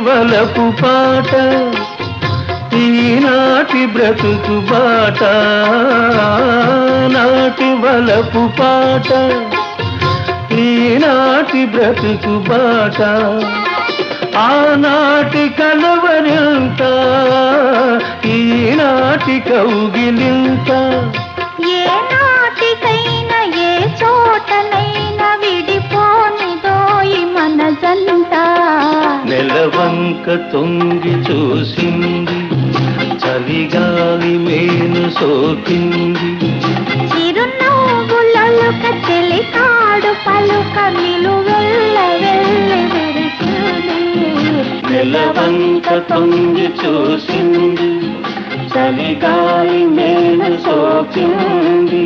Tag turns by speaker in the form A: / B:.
A: వలపు పాట ఈనాటి బ్రతుకు బాట నాటి వలపు పాట ఈనాటి బ్రతుకు బాట ఆనాటి కలవరింత ఈనాటి కౌగిలింత
B: ఏ నాటికైనా ఏ చోటనైనా విడిపోనిదోయి మన జంట
A: నెలవంక తొంగి చూసింది చలిగాలి మేను సోకింది
B: చిరునవ్వులొలుక చెలికాడు పలుక నిలువెల్ల వెళ్ళి విరిసింది
A: నెలవంక తొంగి చూసింది చలిగాలి మేను సోకింది